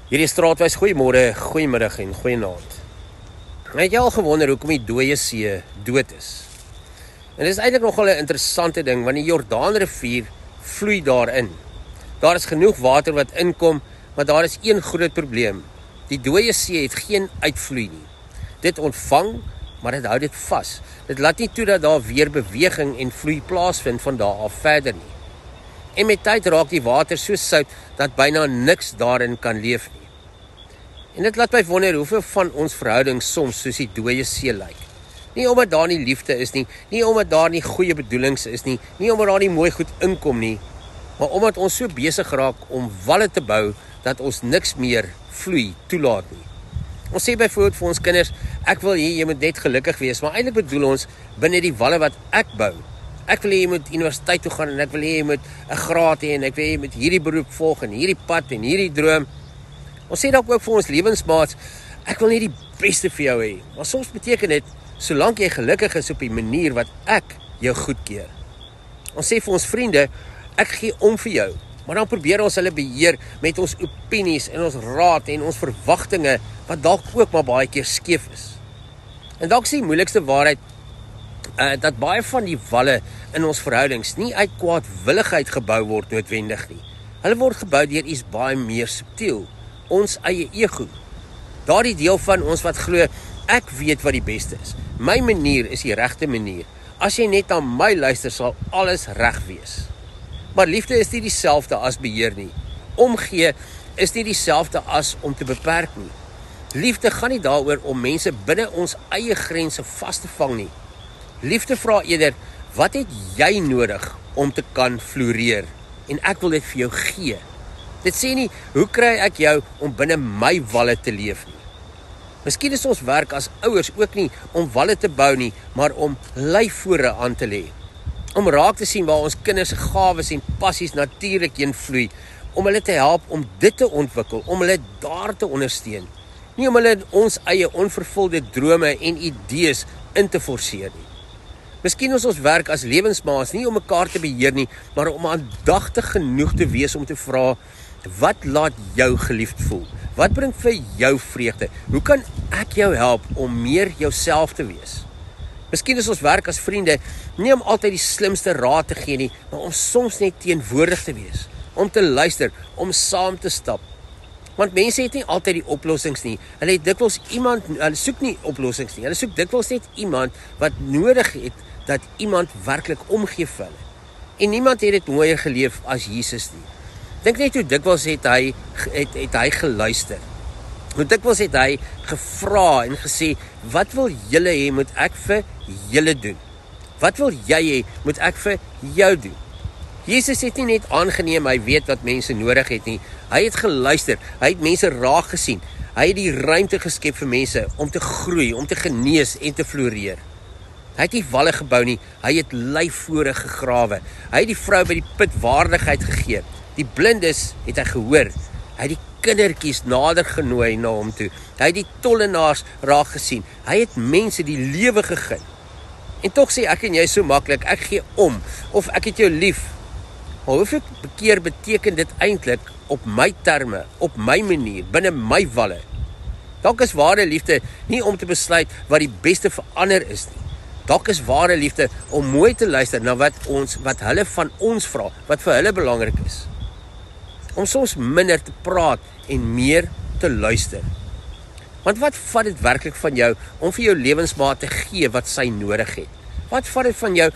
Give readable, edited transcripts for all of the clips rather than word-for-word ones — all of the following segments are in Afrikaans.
Hierdie straatwys, goeiemôre, goeiemiddag en goeienaand. Het jy al gewonder hoekom die dooie see dood is? En dit is eintlik nogal 'n interessante ding, want die Jordaanrivier vloei daarin. Daar is genoeg water wat inkom, maar daar is een groot probleem. Die dooie see het geen uitvloei nie. Dit ontvang, maar dit hou dit vas. Dit laat nie toe dat daar weer beweging en vloei plaasvind van daar af verder nie. En met tyd raak die water so sout dat byna niks daarin kan leef nie. En dit laat my wonder hoeveel van ons verhoudings soms soos die dooie see lyk. Nie omdat daar nie liefde is nie, nie omdat daar nie goeie bedoelings is nie, nie omdat daar nie mooi goed inkom nie, maar omdat ons so besig raak om walle te bou dat ons niks meer vloei toelaat nie. Ons sê byvoorbeeld vir ons kinders, ek wil hê jy moet net gelukkig wees, maar eintlik bedoel ons binne die walle wat ek bou. Ek wil hê jy moet universiteit toe gaan en ek wil hê jy moet 'n graad hê en ek wil hê jy moet hierdie beroep volg en hierdie pad en hierdie droom. Ons sê dalk ook vir ons lewensmaats, ek wil net die beste vir jou hê, maar soms beteken dit, solank jy gelukkig is op die manier wat ek jou goedkeur. Ons sê vir ons vriende, ek gee om vir jou, maar dan probeer ons hulle beheer met ons opinies en ons raad en ons verwagtinge, wat dalk ook maar baie keer skeef is. En dalk is die moeilikste waarheid, dat baie van die walle in ons verhoudings nie uit kwaadwilligheid gebou word noodwendig nie. Hulle word gebou deur iets baie meer subtiel, ons eie ego. Daardie deel van ons wat glo, ek weet wat die beste is. My manier is die regte manier. As jy net aan my luister, sal alles reg wees. Maar liefde is nie dieselfde as beheer nie. Omgee is nie dieselfde as om te beperk nie. Liefde gaan nie daaroor om mense binne ons eie grense vas te vang nie. Liefde vra eerder, wat het jy nodig om te kan floreer? En ek wil dit vir jou gee. Dit sê nie, hoe kry ek jou om binne my walle te leef nie? Miskien is ons werk as ouers ook nie om walle te bou nie, maar om leifvore aan te lê. Om raak te sien waar ons kinders se gawes en passies natuurlik heen vloei, om hulle te help om dit te ontwikkel, om hulle daar te ondersteun. Nie om hulle in ons eie onvervulde drome en idees in te forceer nie. Miskien is ons werk as lewensmaats nie om mekaar te beheer nie, maar om aandagtig genoeg te wees om te vra, wat laat jou geliefd voel? Wat bring vir jou vreugde? Hoe kan ek jou help om meer jouself te wees? Miskien is ons werk as vriende nie om altyd die slimste raad te gee nie, maar om soms net teenwoordig te wees, om te luister, om saam te stap. Want mense het nie altyd die oplossings nie. Hulle soek nie oplossings nie. Hulle soek dikwels net iemand wat nodig het dat iemand werklik omgee vir hulle. En niemand het dit mooier geleef as Jesus nie. Dink net hoe dikwels het hy geluister. Hoe dikwels het hy gevra en gesê, wat wil julle hê moet ek vir julle doen? Wat wil jy hê moet ek vir jou doen? Jesus het nie net aangeneem, hy weet wat mense nodig het nie. Hy het geluister, hy het mense raak gesien. Hy het die ruimte geskep vir mense om te groei, om te genees en te floreer. Hy het nie walle gebou nie, hy het leifvore gegrawe. Hy het die vrou by die put waardigheid gegee. Die blindes het hy gehoor. Hy het die kindertjies nader genooi na hom toe. Hy het die tollenaars raak gesien. Hy het mense die lewe gegee. En tog sê ek en jy so maklik, ek gee om, of ek het jou lief. Maar hoeveel keer beteken dit eintlik op my terme, op my manier, binne my walle? Dalk is ware liefde nie om te besluit wat die beste vir ander is nie. Dalk is ware liefde om mooi te luister na wat hulle van ons vra, wat vir hulle belangrik is. Om soms minder te praat en meer te luister. Want wat vat dit werklik van jou om vir jou lewensmaat te gee wat sy nodig het? Wat vat dit van jou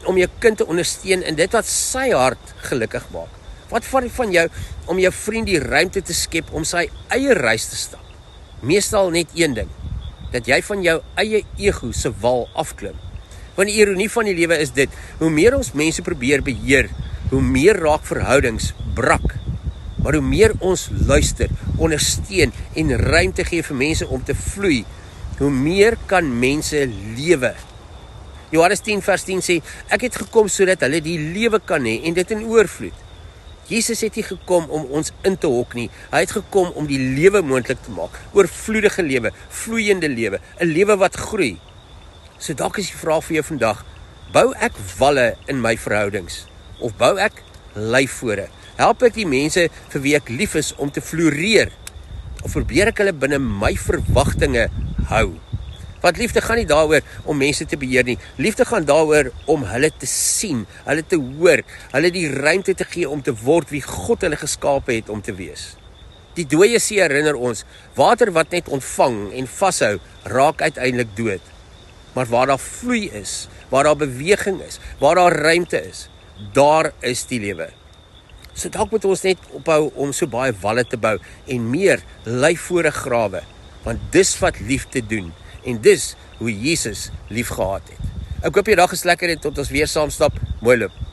om jou kind te ondersteun in dit wat sy hart gelukkig maak? Wat vat dit van jou om jou vriend die ruimte te skep om sy eie reis te stap? Meestal net een ding, dat jy van jou eie ego se wal afklim. Want die ironie van die lewe is dit, hoe meer ons mense probeer beheer, hoe meer raak verhoudings brak. Maar hoe meer ons luister, ondersteun en ruimte gee vir mense om te vloei, hoe meer kan mense lewe. Johannes 10 vers 10 sê, ek het gekom sodat hulle die lewe kan hê en dit in oorvloed. Jesus het nie gekom om ons in te hok nie, hy het gekom om die lewe moontlik te maak, oorvloedige lewe, vloeiende lewe, 'n lewe wat groei. So dalk is die vraag vir jou vandag, bou ek walle in my verhoudings, of bou ek leifvore? Help ek die mense vir wie ek lief is om te floreer? of probeer ek hulle binne my verwagtinge hou? Want liefde gaan nie daaroor om mense te beheer nie. Liefde gaan daaroor om hulle te sien, hulle te hoor, hulle die ruimte te gee om te word wie God hulle geskape het om te wees. Die dooie see herinner ons, water wat net ontvang en vashou, raak uiteindelik dood. Maar waar daar vloei is, waar daar beweging is, waar daar ruimte is, daar is die lewe. So dalk moet ons net ophou om so baie walle te bou en meer lyfvore grawe, want dis wat liefde doen en dis hoe Jesus lief gehad het. Ek hoop jy dag is lekker en tot ons weer saam stap. Mooi loop.